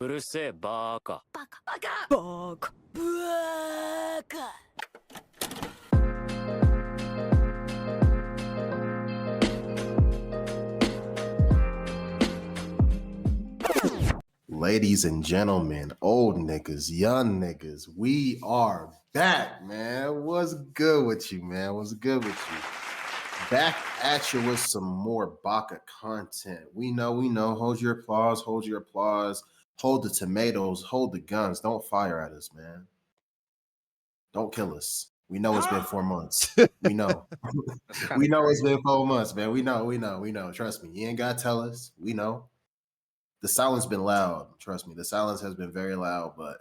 うるせえバカ。バカバカバカバカ。Ladies and gentlemen, old niggas, young niggas, we are back, man. What's good with you, man? What's good with you? Back at you with some more Baka content. We know. Hold your applause, hold your applause. Hold the tomatoes, hold the guns. Don't fire at us, man. Don't kill us. We know it's been 4 months. We know. We know it's been 4 months, man. We know. Trust me. You ain't got to tell us. We know. The silence been loud. Trust me. The silence has been very loud, but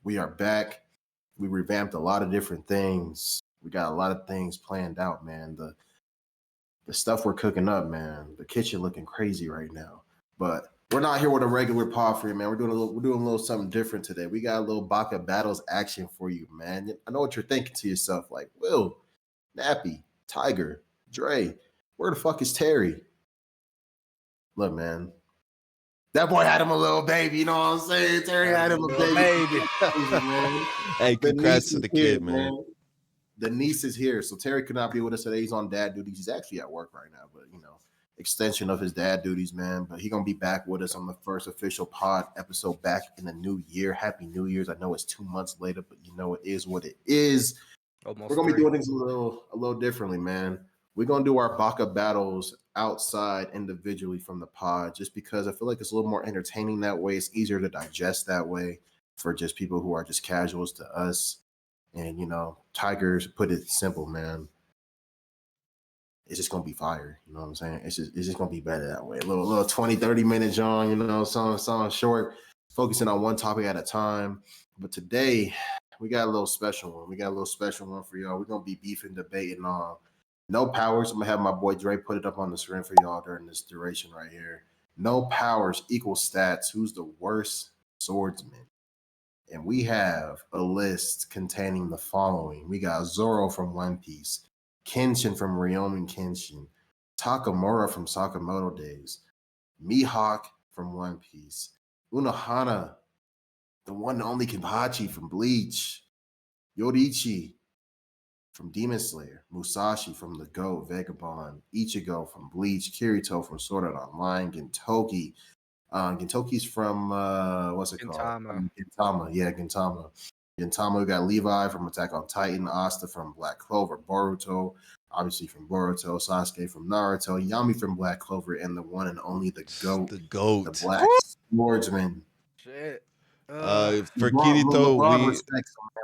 we are back. We revamped a lot of different things. We got a lot of things planned out, man. The stuff we're cooking up, man. The kitchen looking crazy right now. But we're not here with a regular pod for you, man. We're doing a little something different today. We got a little Baka Battles action for you, man. I know what you're thinking to yourself, like, Will, Nappy, Tiger, Dre, where the fuck is Terry? Look, man. That boy had him a little baby, you know what I'm saying? Terry had him a baby. Man. Hey, congrats to the kid, man. The niece is here, so Terry could not be with us today. He's on dad duties. He's actually at work right now, but extension of his dad duties, man. But he's gonna be back with us on the first official pod episode back in the new year. Happy New Year's. I know it's 2 months later, but it is what it is. Almost We're gonna 3. be doing things a little differently, man. We're gonna do our Baka battles outside individually from the pod, just because I feel like it's a little more entertaining that way. It's easier to digest that way for just people who are just casuals to us. And Tigers put it simple, man. It's just gonna be fire. You know what I'm saying? It's just gonna be better that way. A little 20, 30 minute John, something short, focusing on one topic at a time. But today we got a little special one. We got a little special one for y'all. We're gonna be beefing, debating on no powers. I'm gonna have my boy Dre put it up on the screen for y'all during this duration right here. No powers equal stats. Who's the worst swordsman? And we have a list containing the following. We got Zoro from One Piece, Kenshin from Ryomen Kenshin, Takamura from Sakamoto Days, Mihawk from One Piece, Unohana, the one and only Kenpachi from Bleach, Yoriichi from Demon Slayer, Musashi from The Goat, Vagabond, Ichigo from Bleach, Kirito from Sword Art Online, Gintoki. Gintoki's from what's it called? Gintama. Yeah, Gintama. Gintama. We got Levi from Attack on Titan, Asta from Black Clover, Boruto, obviously from Boruto, Sasuke from Naruto, Yami from Black Clover, and the one and only the GOAT, the Black Swordsman. Shit. For Kirito,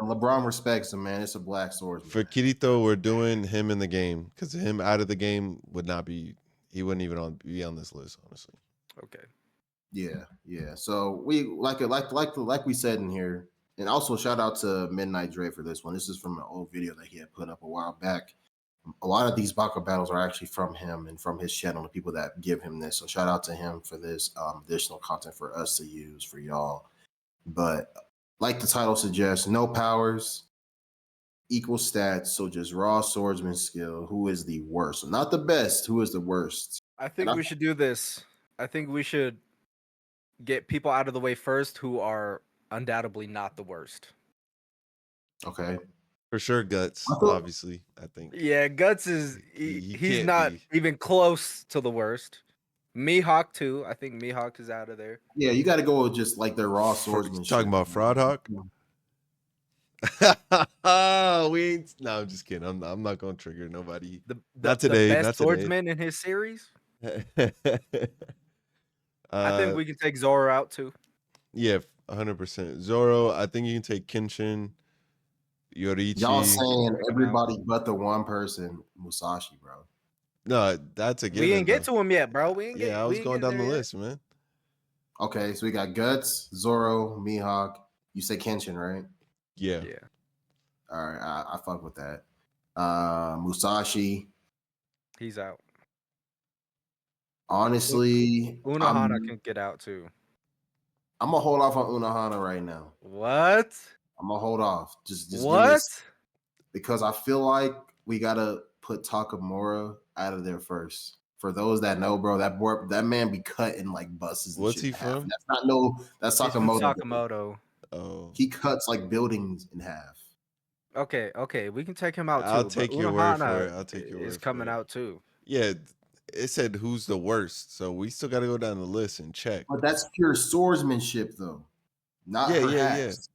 LeBron respects him, man. It's a Black Swordsman. For Kirito, we're doing him in the game because him out of the game would not be. He wouldn't even be on this list, honestly. Okay. Yeah. So we like we said in here, and also shout out to midnightdre for this one. This is from an old video that he had put up a while back. A lot of these Baka battles are actually from him and from his channel, the people that give him this. So shout out to him for this additional content for us to use for y'all. But like the title suggests, no powers, equal stats. So just raw swordsman skill. Who is the worst? So not the best. Who is the worst? I think we should do this. I think we should get people out of the way first who are undoubtedly not the worst. Okay. For sure, Guts, obviously, I think. Yeah, Guts is he's not even close to the worst. Mihawk too. I think Mihawk is out of there. Yeah, you got to go with just like their raw swordsman. Talking about Fraud Hawk? We ain't. No, I'm just kidding. I'm not gonna trigger nobody. Not today. The best not swordsman in his series. I think we can take Zoro out too. Yeah, 100%. Zoro. I think you can take Kenshin, Yoriichi. Y'all saying everybody but the one person, Musashi, bro. No, that's a given. We didn't get to him yet, bro. I was going down the list, man. Okay, so we got Guts, Zoro, Mihawk. You say Kenshin, right? Yeah. All right, I fuck with that. Musashi. He's out. Honestly, Unohana can get out too. I'm gonna hold off on Unohana right now. What? I'm gonna hold off. Just what? Because I feel like we gotta put Takamura out of there first For those that know, bro, that man be cutting like buses and What's shit he in half. from? And that's He's from Sakamoto. Sakamoto. Oh, He cuts like buildings in half. Okay, we can take him out I'll too. take But your word for Unohana it. I'll take your is word for coming it. out too. Yeah, it said who's the worst, so we still got to go down the list and check. But that's pure swordsmanship, though, not her Yeah. hacks.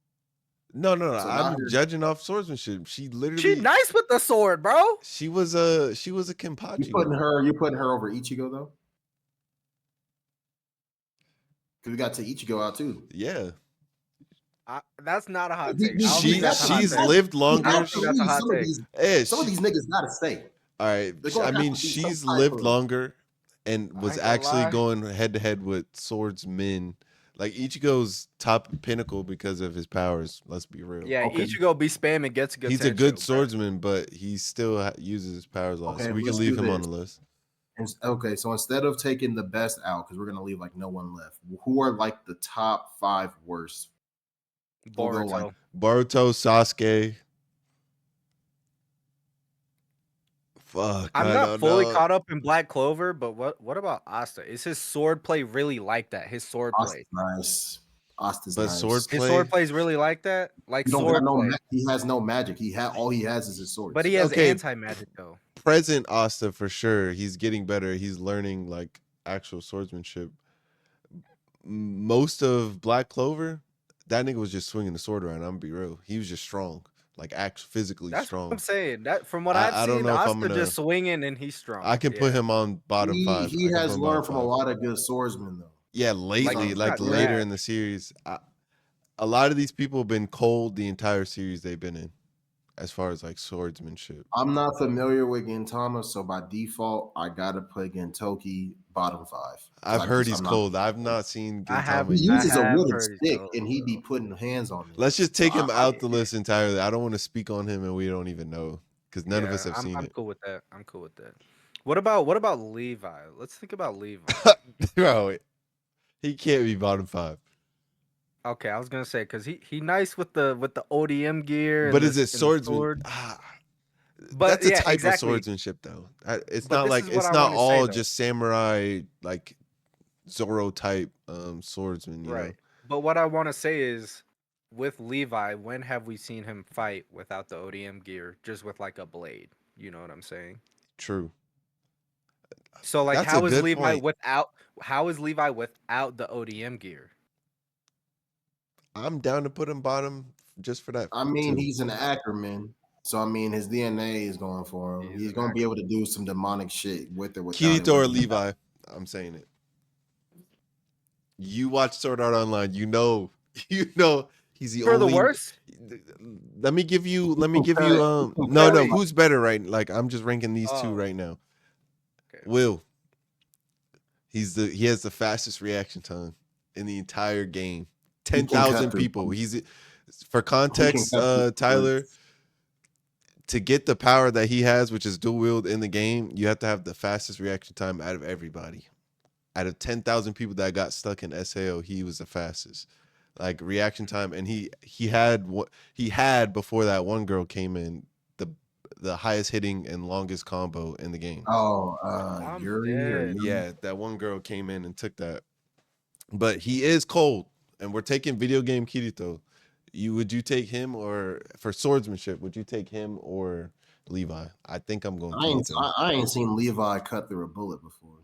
No. So not I'm her. judging off swordsmanship. She She literally, nice with the sword, bro. she was a You Kenpachi. putting her over Ichigo though, because we got to Ichigo out too. Yeah, That's not a hot We- take. we- I don't we think that's a hot she's take. lived I longer. don't think that's a hot take. Some of these niggas gotta stay. All right, They're gonna I have mean, to be some she's type lived of- longer and I was ain't gonna actually lie. going head to head with swordsmen. Like Ichigo's top pinnacle because of his powers. Let's be real. Yeah, Okay. Ichigo be spamming gets good. He's a good swordsman, but he still uses his powers a lot. Okay, So we can let's leave do him on this. the list. Okay, so instead of taking the best out, because we're gonna leave like no one left, who are like the top 5 worst? We'll go, Boruto. like, Boruto, Sasuke. Fuck, I'm I not don't fully know. caught up in Black Clover, but what about Asta? Is his sword play really like that? His sword play. Nice. Asta's But nice. sword His play- sword plays really like that? Like He don't sword got no. play. He has no magic. All he has is his sword. But he has Okay. anti-magic though. Present Asta for sure. He's getting better. He's learning like actual swordsmanship. Most of Black Clover, that nigga was just swinging the sword around. I'm gonna be real. He was just strong, like physically That's strong. what I'm saying. That from what I I've don't seen, know if I'm Asta gonna- just swinging and he's strong. I can put Yeah. him on bottom he 5. he I can has put him learned bottom from a 5. lot of good swordsmen though. Yeah, lately, it's like not later bad. in the series, a lot of these people have been cold the entire series they've been in, as far as like swordsmanship. I'm not familiar with Gintama, so by default, I gotta put Gintoki bottom 5. I've heard he's cold. I've not seen I Gintama haven't- He yet. uses a have wooden heard he's stick cold, and he be though. putting hands on it. Let's just take him I- out the list entirely. I don't want to speak on him, and we don't even know because none of us have seen I'm it. cool with that. I'm cool with that. What about Levi? Let's think about Levi. Bro, he can't be bottom 5. Okay, I was gonna say because he nice with the ODM gear. But and is the- it and the swordsman? sword. But that's a yeah, type exactly. of swordsmanship, though. It's But not this like is what it's I not wanna say, all though. just samurai like Zoro type swordsman. You Right. know? But what I want to say is, with Levi, when have we seen him fight without the ODM gear, just with like a blade? You know what I'm saying? True. So like, That's a how is good Levi point. without the ODM gear? I'm down to put him bottom just for that. I mean, too. he's an Ackerman, so I mean, his DNA is going for him. He's He's an going to be able to do some demonic shit with or without it. Kirito or Levi. I'm saying it. You watch Sword Art Online. You know he's the For only. the worst? Let me give you. compare- No. compare- Who's better right? Like I'm just ranking these two Oh. right now. Okay. Will. He has the fastest reaction time in the entire game. can cut 10,000 through people. bullets. For context, cut through Tyler, bullets. to get the power that he has, which is dual wield in the game, you have to have the fastest reaction time out of everybody. Out of 10,000 people that got stuck in SAO, he was the fastest. Like reaction time, and he had before that one girl came in the highest hitting and longest combo in the game. Oh, I'm Yuri. dead. Yeah, that one girl came in and took that. But he is cold, and we're taking video game Kirito. Would you take him or for swordsmanship? Would you take him or Levi? I think I'm going. I ain't seen Levi cut through a bullet before.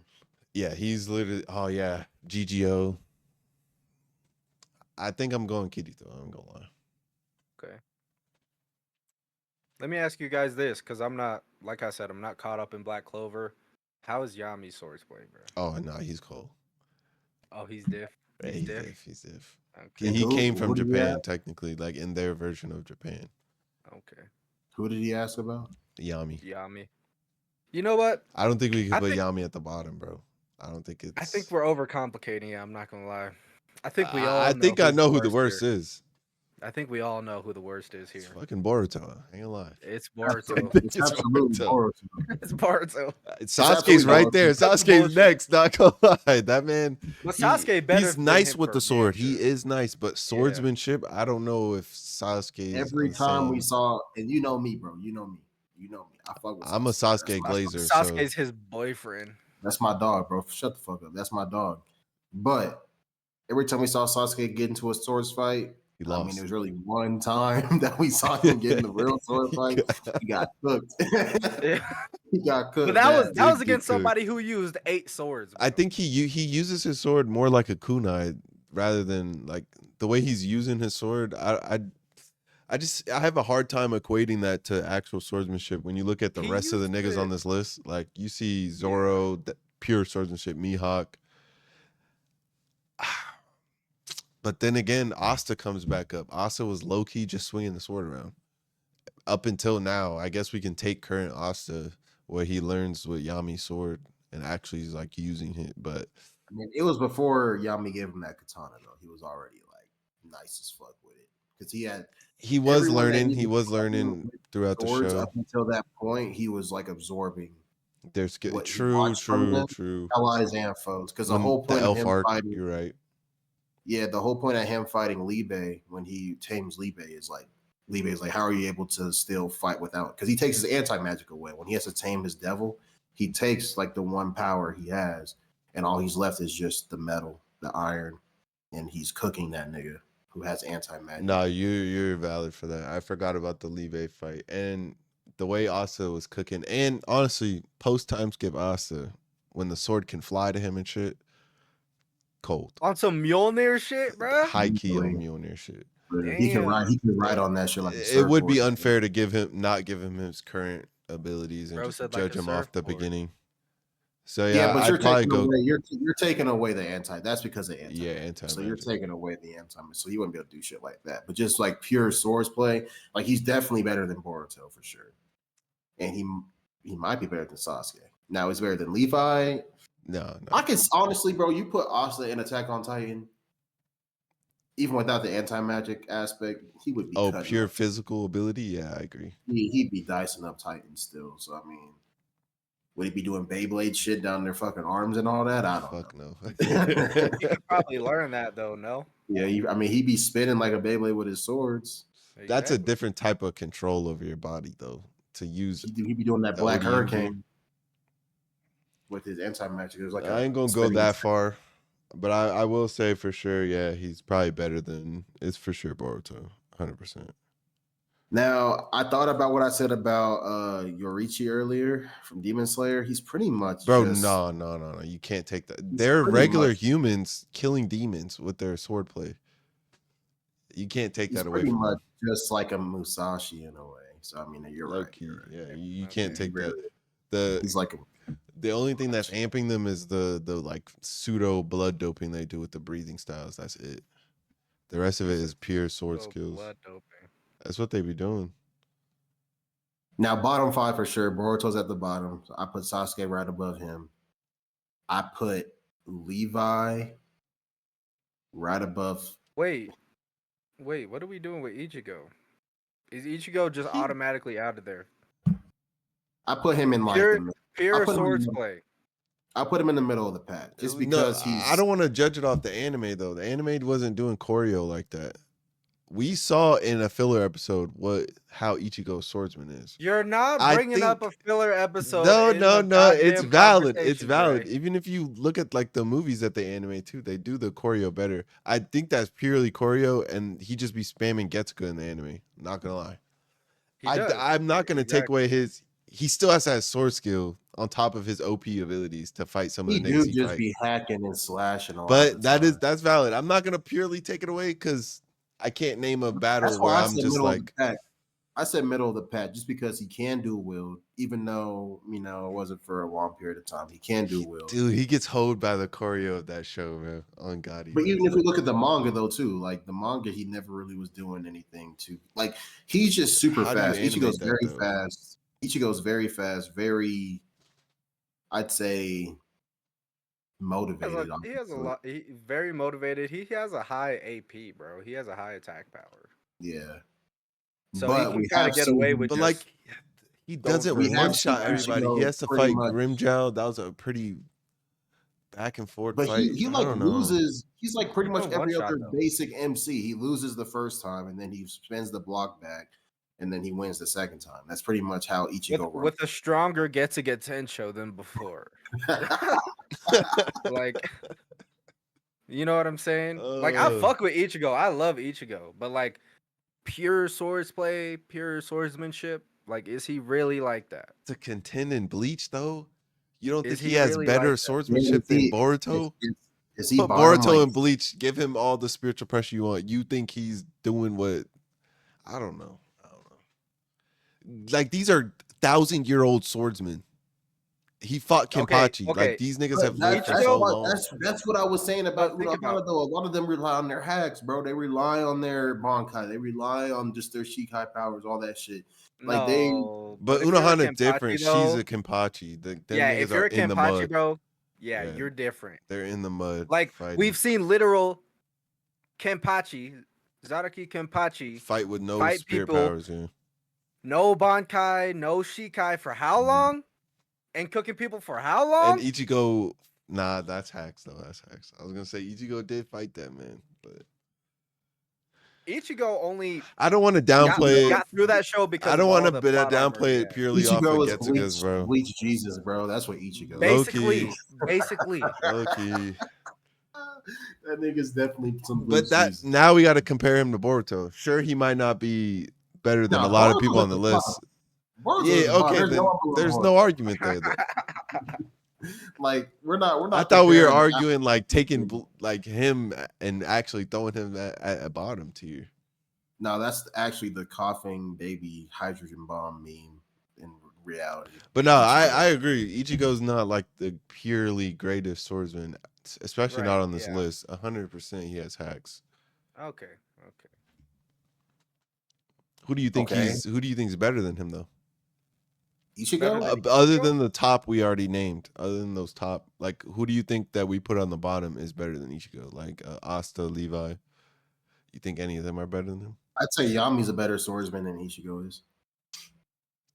Yeah, he's literally. Oh yeah, GGO. I think I'm going Kirito. I'm gonna lie. Okay. Let me ask you guys this, because I'm not, like I said, I'm not caught up in Black Clover. How is Yami's swordplay, bro? Oh no, he's cold. Oh, he's diff. Yeah, He's diff. He's diff. Okay. He Who- came from who do you Japan, ask? technically, like in their version of Japan. Okay. Who did he ask about? Yami. Yami. You know what? I don't think we can I put think- Yami at the bottom, bro. I don't think it's. I think we're overcomplicating it. I'm not gonna lie. I think we all. I think I know who the worst here. is. I think we all know who the worst is here. It's fucking Boruto. I ain't gonna lie. It's Boruto. It's absolutely Boruto. Boruto. It's Boruto. Sasuke's absolutely right there. That's Sasuke's bullshit. next. Not gonna lie. That man. But Sasuke better. He's than nice him with for the sword. damn He sure. is nice, but swordsmanship, I don't know if Sasuke is Every the time we same. saw, and you know me, bro. You know me. I fuck with. I'm a Sasuke That's why I fuck glazer. with So Sasuke's his boyfriend. That's my dog, bro. Shut the fuck up. That's my dog. But every time we saw Sasuke get into a swords fight, He I mean, lost. there was really one time that we saw him get in the real sword fight. He got cooked. Yeah. He got cooked. But that was bad. against somebody who used 8 swords. I bro. think he uses his sword more like a kunai rather than like the way he's using his sword. I have a hard time equating that to actual swordsmanship when you look at the He rest of the used niggas on it. this list. Like you see Zoro, pure swordsmanship, Mihawk. But then again, Asta comes back up. Asta was low key just swinging the sword around up until now. I guess we can take current Asta where he learns with Yami's sword and actually is like using it. But I mean, it was before Yami gave him that katana, though. He was already like nice as fuck with it because he was everyone that learning. he He was was fighting learning with throughout the swords show. up until that point. He was like absorbing There's what he true, watched from them, true. allies and foes. Because the When whole the point of elf him arc, fighting, you're right. yeah, the whole point of him fighting Libe when he tames Libe is like Libe is like, how are you able to still fight without? Because he takes his anti-magic away. When he has to tame his devil, he takes like the one power he has, and all he's left is just the metal, the iron, and he's cooking that nigga who has anti-magic. No, you're valid for that. I forgot about the Libe fight and the way Asa was cooking. And honestly, post time skip Asa when the sword can fly to him and shit, cold. On some Mjolnir shit, bro. High key on Really? Mjolnir shit. He can Damn. ride on that shit like a It would be surfboard. unfair to not give him his current abilities and Bro just said like judge a him off the surfboard. beginning. So Yeah, but I'd probably go. you're taking away the anti. That's because of anti. Yeah, anti. So you're taking away the anti. So you wouldn't be able to do shit like that. But just like pure swords play, like he's definitely better than Boruto for sure, and he might be better than Sasuke. Now he's better than Levi. No. I can honestly, bro, you put Asta in Attack on Titan, even without the anti magic aspect, he would be. Pure up. physical ability. Yeah, I agree. He'd be dicing up Titan still. So I mean. Would he be doing Beyblade shit down their fucking arms and all that? I don't know. No. You could probably learn that though, no? Yeah, I mean, he'd be spinning like a Beyblade with his swords. That's a Exactly. different type of control over your body, though. To use, He'd be doing that the Black ODM Hurricane game. with his anti-magic. It was like I ain't gonna go that far, but I will say for sure, yeah, he's probably better than it's for sure Boruto, 100%. Now, I thought about what I said about Yorichi earlier from Demon Slayer. He's pretty much Bro, just, no. You can't take that. They're pretty regular much- humans killing demons with their swordplay. You can't take he's that away pretty from much them. just like a Musashi in a way. So I mean, you're Low right. key, You're right. yeah. You Okay. can't take Really, that. he's like The only thing that's amping them is the like pseudo blood doping they do with the breathing styles. That's it. The rest of it is pure sword skills. Blood doping. That's what they be doing. now bottom 5 for sure. Boruto's at the bottom. So I put Sasuke right above him. I put Levi right above. Wait, what are we doing with Ichigo? Is Ichigo just automatically out of there? I put him in like Pure put him swords in- play. I put him in the middle of the pack just because I don't want to judge it off the anime though. The anime wasn't doing choreo like that. We saw in a filler episode how Ichigo's swordsman is. You're not I bringing up a think- filler episode. No. It's goddamn valid. It's conversation, valid. Dre. Even if you look at like the movies that they animate too, they do the choreo better. I think that's purely choreo, and he just be spamming Getsuka in the anime. Not gonna lie. He does. I'm not gonna take away his. He still has to have sword skill on top of his OP abilities to fight some of he the niggas do he just fight. be hacking and slashing. But that's valid. I'm not gonna purely take it away because I can't name a battle That's where why I I'm said just middle of like. the pack. I said middle of the pack just because he can do wield, even though it wasn't for a long period of time. He can do wield. Dude, he gets hoed by the choreo of that show, man. On God, he But does. even if we look at the manga though, too, like the manga, he never really was doing anything to like. He's just super How do you fast. animate Ichigo's that, very though? fast. Ichigo's very fast. Very, I'd say, motivated. He has a lot. He very motivated. He has a high AP, bro. He has a high attack power. Yeah. So but he we can kind have of get seen away him- with But just like, he doesn't we have one shot seen everybody. He Ichigo has to pretty fight much- Grimjow. That was a pretty back and forth But fight. he I like don't know. loses. He's like pretty He much don't every one-shot, other though. basic MC. He loses the first time and then he spends the block back. and then he wins the second time. That's pretty much how Ichigo runs. With a stronger Getsuga Tensho than before. Like, you know what I'm saying? Like, I fuck with Ichigo. I love Ichigo, but like pure swordsplay, pure swordsmanship. Like, is he really like that? To contend in Bleach, though, you don't Is think he he has really better like that? swordsmanship than Boruto? Is he Put bottom, Boruto like, in Bleach. Give him all the spiritual pressure you want. You think he's doing what? I don't know. Like, these are 1,000-year-old swordsmen. He fought Kenpachi. Okay. Like, these niggas have lived for that's so what long. that's what I was saying about think about- Unohana, though. A lot of them rely on their hacks, bro. They rely on their Bankai. They rely on just their Shikai powers, all that shit. Like No, But if you're a Unohana Kenpachi, different. though, She's a Kenpachi. Them yeah, niggas if you're are a in the Kenpachi, mud. bro, yeah, Yeah. you're different. They're in the mud. Like, fighting. we've seen literal Kenpachi, Zaraki Kenpachi, fight with no fight spirit people. powers. Yeah. no Bankai, no Shikai for how long? And cooking people for how long? And Ichigo, nah, that's hacks though. That's hacks. I was gonna say Ichigo did fight that man, but Ichigo only I don't want to downplay it. got through that show because I don't want want to to downplay it purely off of Ichigo is Getsuga's, bro. Bleach Jesus, bro. That's what Ichigo. Basically, Low key. That nigga's definitely some Bleach But that Jesus. now we got to compare him to Boruto. Sure, he might not be better than a lot of people on the list. Yeah, okay, then there's no argument there. Though. Like we're not. I thought we were comparing- arguing like taking like him and actually throwing him at bottom tier. No, that's actually the coughing baby hydrogen bomb meme in reality. But no, I agree. Ichigo's not like the purely greatest swordsman, especially not Right, on this yeah. list. 100% he has hacks. Okay. Who do you think Okay. who do you think is better than him though? Ichigo? Other than the top we already named, other than those top, like who do you think that we put on the bottom is better than Ichigo? Like Asta, Levi. You think any of them are better than him? I'd say Yami's a better swordsman than Ichigo is.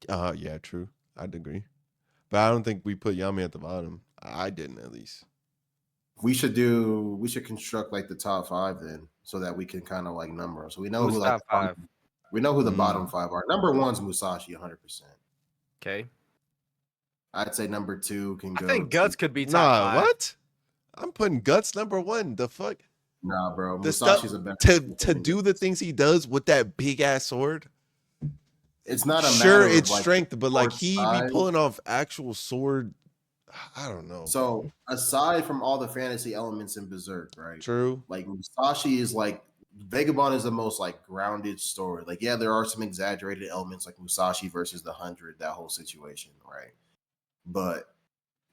Yeah, true. I'd agree. But I don't think we put Yami at the bottom. I didn't at least. We should construct like the top 5 then, so that we can kind of like number them. So we know Who's who like top 5? we know who the bottom 5 are. Number 1's Musashi, 100%. Okay. I'd say number 2 can go. I think Guts could be top Nah, 5. what? I'm putting Guts number 1. The fuck? Nah, bro. The Musashi's stuff a better to do the things he does with that big ass sword. It's not a Sure, matter of, it's like, strength, but like sword he be size. pulling off actual sword. I don't know. So aside from all the fantasy elements in Berserk, right? True. Like Musashi is like Vagabond is the most like grounded story. Like, yeah, there are some exaggerated elements like Musashi versus the 100, that whole situation, right? But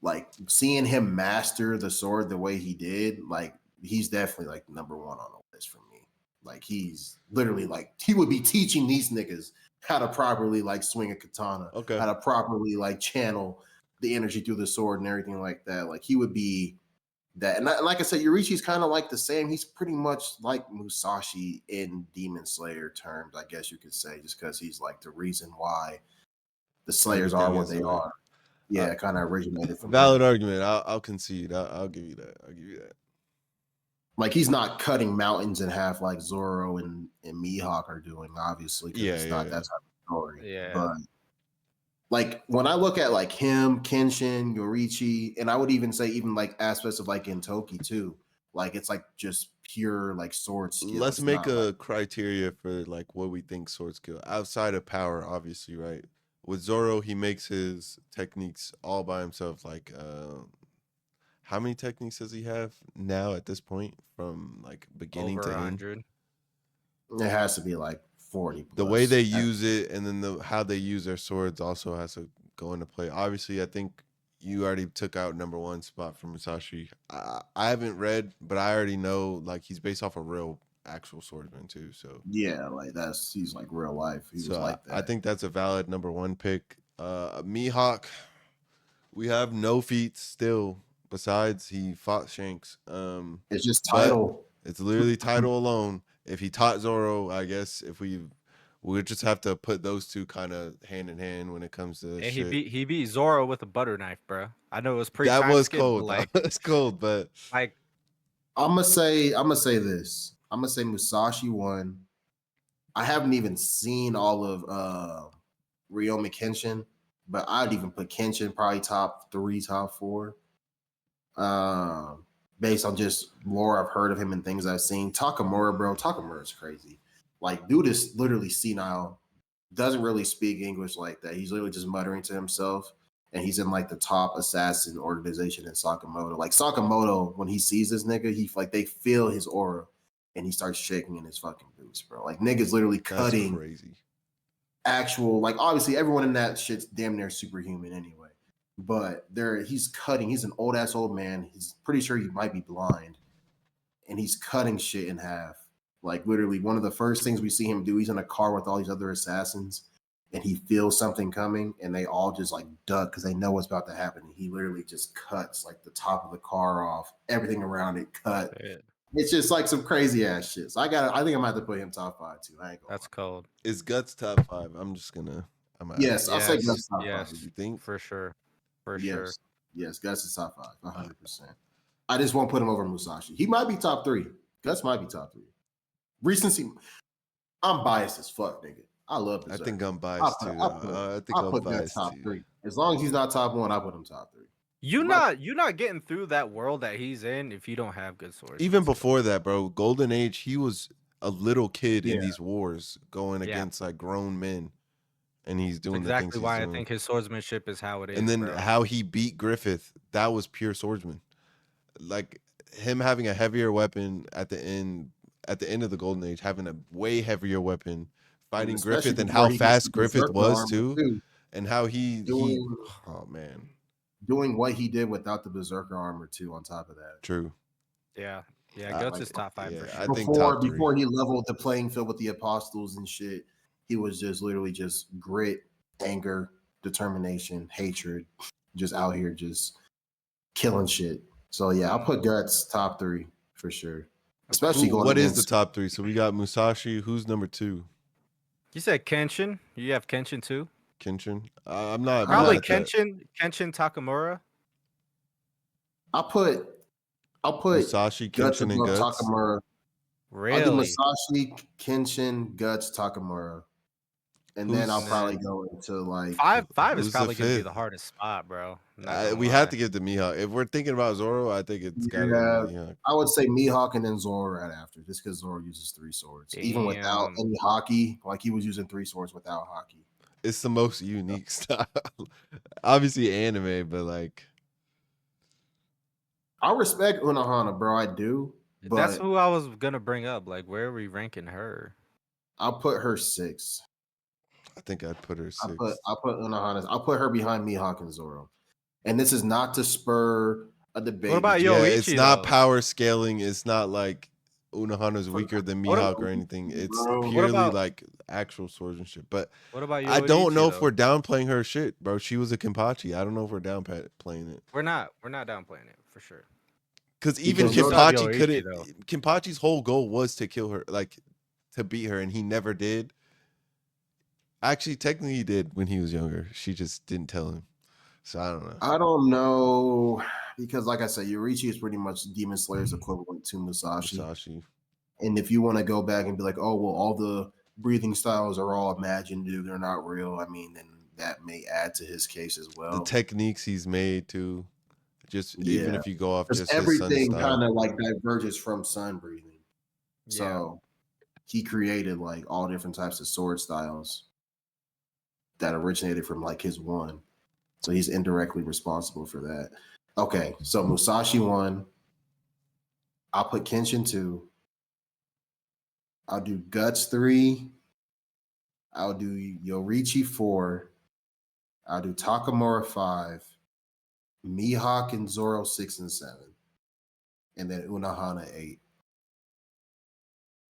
like seeing him master the sword the way he did, like he's definitely like number 1 on the list for me. Like he's literally like he would be teaching these niggas how to properly like swing a katana, Okay. how to properly like channel the energy through the sword and everything like that. Like he would be that. And like I said, Yorichi's kind of like the same. He's pretty much like Musashi in Demon Slayer terms, I guess you could say, just because he's like the reason why the Slayers are what they are. Yeah, kind of originated from Valid that. argument. I'll concede. I'll give you that. I'll give you that. Like he's not cutting mountains in half like Zoro and Mihawk are doing, obviously. Yeah, It's not that type of story. Yeah. But like when I look at like him, Kenshin, Yorichi, and I would even say even like aspects of like Intoki too. Like it's like just pure like sword skill. Let's It's make not, a like, criteria for like what we think sword skill outside of power, obviously, right? With Zoro, he makes his techniques all by himself. Like, how many techniques does he have now at this point, from like beginning Over to end? 100. it has to be like 40. The way plus. they use it, and then how they use their swords also has to go into play. Obviously, I think you already took out number 1 spot for Musashi. I haven't read, but I already know like he's based off a real actual swordsman too. So Yeah, like he's like real life. He was like that. I think that's a valid number 1 pick. Mihawk, we have no feats still. Besides, he fought Shanks. It's just but title. It's literally title alone. If he taught Zoro, I guess if we just have to put those two kind of hand in hand when it comes to And shit. he beat Zoro with a butter knife, bro. I know it was pretty. That was skip, but, cold. Like, It's cold, but like I'm gonna say this. I'm gonna say Musashi 1, I haven't even seen all of Ryomi Kenshin, but I'd even put Kenshin probably top 3, top 4. Based on just lore I've heard of him and things I've seen. Takamura, bro, Takamura is crazy. Like, dude is literally senile. Doesn't really speak English like that. He's literally just muttering to himself, and he's in like the top assassin organization in Sakamoto. Like Sakamoto, when he sees this nigga, he like they feel his aura, and he starts shaking in his fucking boots, bro. Like niggas literally cutting crazy. Actual, like obviously everyone in that shit's damn near superhuman anyway. But he's cutting. He's an old man. He's pretty sure he might be blind, and he's cutting shit in half. Like literally, one of the first things we see him do, he's in a car with all these other assassins, and he feels something coming, and they all just like duck because they know what's about to happen. And he literally just cuts like the top of the car off, everything around it cut. It's just like some crazy ass shit. So I think I'm gonna have to put him top 5 too. I ain't gonna That's cold. Is Guts top 5? I'm yes, I'll say Guts top 5. You think? For sure. For sure. Yes, Guts is top 5, 100%. I just won't put him over Musashi. He might be top 3. Guts might be top 3. Recency. I'm biased as fuck, nigga. I love Berserk. I think I'm biased too. I think I'll I'm put biased top too. 3. As long as he's not top 1, I put him top 3. You're not getting through that world that he's in if you don't have good swords. Even before that, bro, Golden Age, he was a little kid in these wars going against like grown men, and he's doing exactly the things why he's I doing. think his swordsmanship is how it is. And then bro. how he beat Griffith, that was pure swordsman. Like him having a heavier weapon at the end of the Golden Age, having a way heavier weapon, fighting Griffith, and how fast Griffith was too, and how he oh man, doing what he did without the Berserker armor too. On top of that, true. Yeah, Guts is top 5 for sure. I think top 3. Before he leveled the playing field with the apostles and shit, he was just literally just grit, anger, determination, hatred, just out here just killing shit. So yeah, I'll put Guts top 3 for sure. Especially going what is the top 3? So we got Musashi. Who's number 2? You said Kenshin. You have Kenshin too. Kenshin. I'm not probably Kenshin Takamura. I'll put Musashi, Kenshin, and Guts. Takamura. Really? I'll do Musashi, Kenshin, Guts, Takamura. And then I'll probably go into like 5 is probably gonna be the hardest spot, bro. We have to give to Mihawk. If we're thinking about Zoro, I think it's gotta be Mihawk. I would say Mihawk and then Zoro right after, just because Zoro uses 3 swords. Damn. Even without any hockey, like he was using 3 swords without hockey. It's the most unique style. Obviously anime, but like I respect Unohana, bro. I do. But that's who I was gonna bring up. Like, where are we ranking her? I'll put her 6. I think I'd put her 6. I'll put Unohana. I'll put her behind Mihawk and Zoro. And this is not to spur a debate. What about Yoichi? It's not power scaling. It's not like Unohana's weaker than Mihawk or anything. It's purely like actual swordsmanship. But what about Yoichi, I don't know if we're downplaying her shit, bro. She was a Kenpachi. I don't know if we're downplaying it. We're not downplaying it for sure. Because even Kenpachi couldn't. Kenpachi's whole goal was to kill her, like to beat her, and he never did. Actually, technically, he did when he was younger. She just didn't tell him. So I don't know. I don't know because, like I said, Yoichi is pretty much Demon Slayer's equivalent to Musashi. And if you want to go back and be like, oh well, all the breathing styles are all imagined, dude, they're not real. I mean, then that may add to his case as well. The techniques he's made too. Just even if you go off just everything kind of like diverges from sun breathing. So he created like all different types of sword styles that originated from like his one. So he's indirectly responsible for that. Okay, so Musashi 1. I'll put Kenshin 2. I'll do Guts 3. I'll do Yoichi 4. I'll do Takamura 5. Mihawk and Zoro 6 and 7. And then Unohana 8.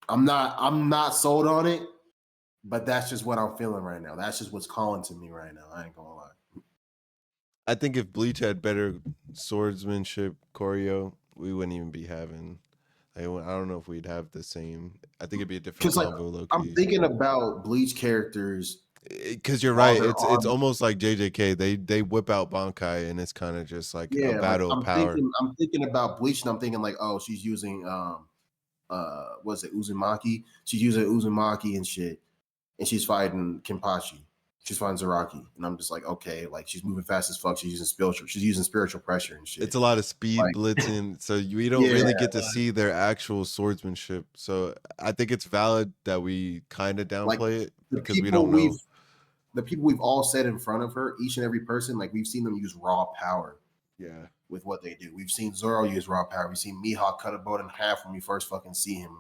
I'm not sold on it, but that's just what I'm feeling right now. That's just what's calling to me right now. I ain't gonna lie. I think if Bleach had better swordsmanship choreo, we wouldn't even be having. I don't know if we'd have the same. I think it'd be a different combo. Like, I'm thinking about Bleach characters. Because you're right, it's almost like JJK. They whip out Bankai, and it's kind of just like a battle of power. I'm thinking about Bleach, and I'm thinking like, oh, she's using was it Uzumaki? She's using Uzumaki and shit, and she's fighting Kenpachi. She's fighting Zaraki, and I'm just like, okay, like she's moving fast as fuck. She's using spiritual pressure and shit. It's a lot of speed Like, blitzing, so we don't really get to see their actual swordsmanship. So I think it's valid that we kind of downplay it because we don't know. The people we've all said in front of her, each and every person, like we've seen them use raw power. Yeah. With what they do, we've seen Zoro use raw power. We've seen Mihawk cut a boat in half when we first fucking see him.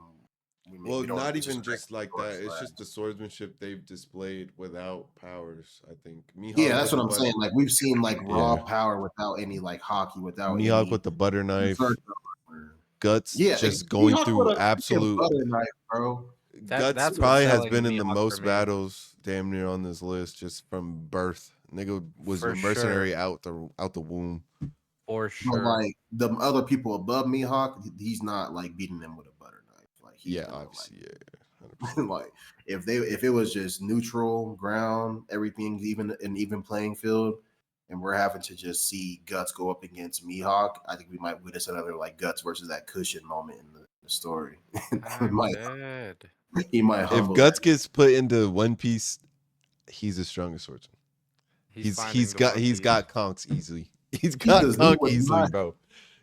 Well, not even just like that. It's just the swordsmanship they've displayed without powers. I think. Mihawk, yeah, that's what I'm saying. Like we've seen like raw power without any like hockey, without Mihawk any with the butter knife, Guts yeah, just going through absolute butter knife, bro. Guts probably has been in the most battles, damn near on this list, just from birth. Nigga was a mercenary out the womb. For sure. But like the other people above Mihawk, he's not like beating them with a butter knife. Like obviously, like, like if it was just neutral ground, everything even playing field, and we're having to just see Guts go up against Mihawk, I think we might witness another like Guts versus that cushion moment in the story. He might. If Guts gets put into One Piece, he's the strongest swordsman. He's got conks easily. He's got conk easily, bro.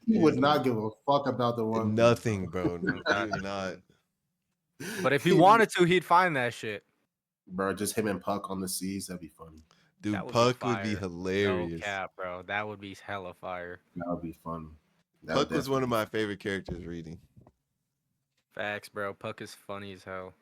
He would not give a fuck about the One Piece. Nothing, bro. Not. But if he wanted to, he'd find that shit. Bro, just him and Puck on the seas, that'd be funny. Dude, Puck would be hilarious. No cap, bro. That would be hella fire. That would be funny. Puck was one of my favorite characters reading. Facts, bro. Puck is funny as hell.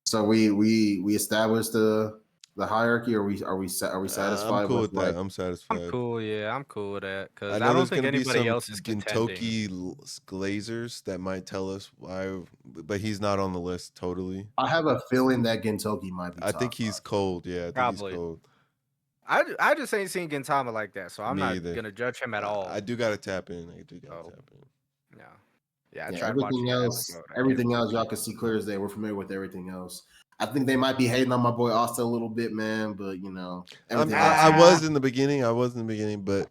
So we established the hierarchy. Are we satisfied? I'm cool with that. I'm satisfied. I'm cool. Yeah, I'm cool with that because I don't think anybody else is contending. Gintoki glazers that might tell us why, but he's not on the list totally. I have a feeling that Gintoki might be. I think he's cold. Yeah, I think he's cold. I just ain't seen Gintama like that, so I'm not gonna judge him at all. I do gotta tap in. Yeah. Everything else, y'all can see clear as day. We're familiar with everything else. I think they might be hating on my boy Asta a little bit, man. But you know, I was in the beginning, but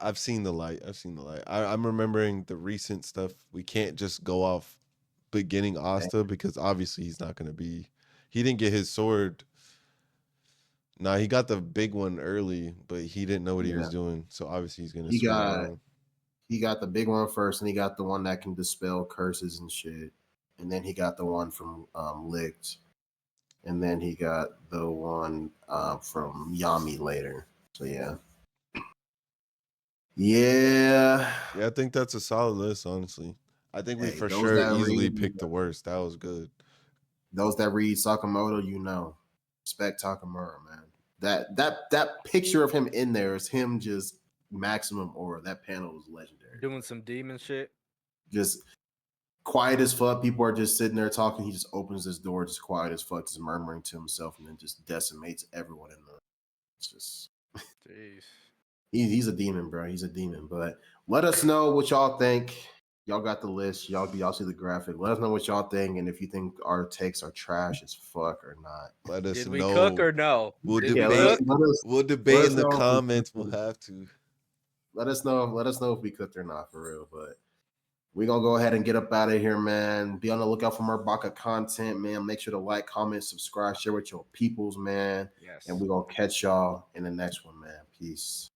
I've seen the light. I'm remembering the recent stuff. We can't just go off beginning Asta because obviously he's not gonna be. He didn't get his sword. Nah, he got the big one early, but he didn't know what he was doing. So obviously he's gonna. He got the big one first, and he got the one that can dispel curses and shit. And then he got the one from Licked. And then he got the one from Yami later. So yeah. Yeah, I think that's a solid list, honestly. I think we for sure easily picked the worst. That was good. Those that read Sakamoto, you know. Respect Takamura, man. That picture of him in there is him just maximum aura. That panel was legendary. Doing some demon shit. Just quiet as fuck. People are just sitting there talking. He just opens his door, just quiet as fuck, just murmuring to himself, and then just decimates everyone in the. It's just. Jeez. He's a demon, bro. He's a demon. But let us know what y'all think. Y'all got the list. Y'all see the graphic. Let us know what y'all think, and if you think our takes are trash as fuck or not. Let us know. Did we cook or no? We'll debate. We'll debate in the comments. We'll have to. Let us know. Let us know if we cooked or not, for real. But we're gonna go ahead and get up out of here, man. Be on the lookout for more Baka content, man. Make sure to like, comment, subscribe, share with your peoples, man. Yes. And we're gonna catch y'all in the next one, man. Peace.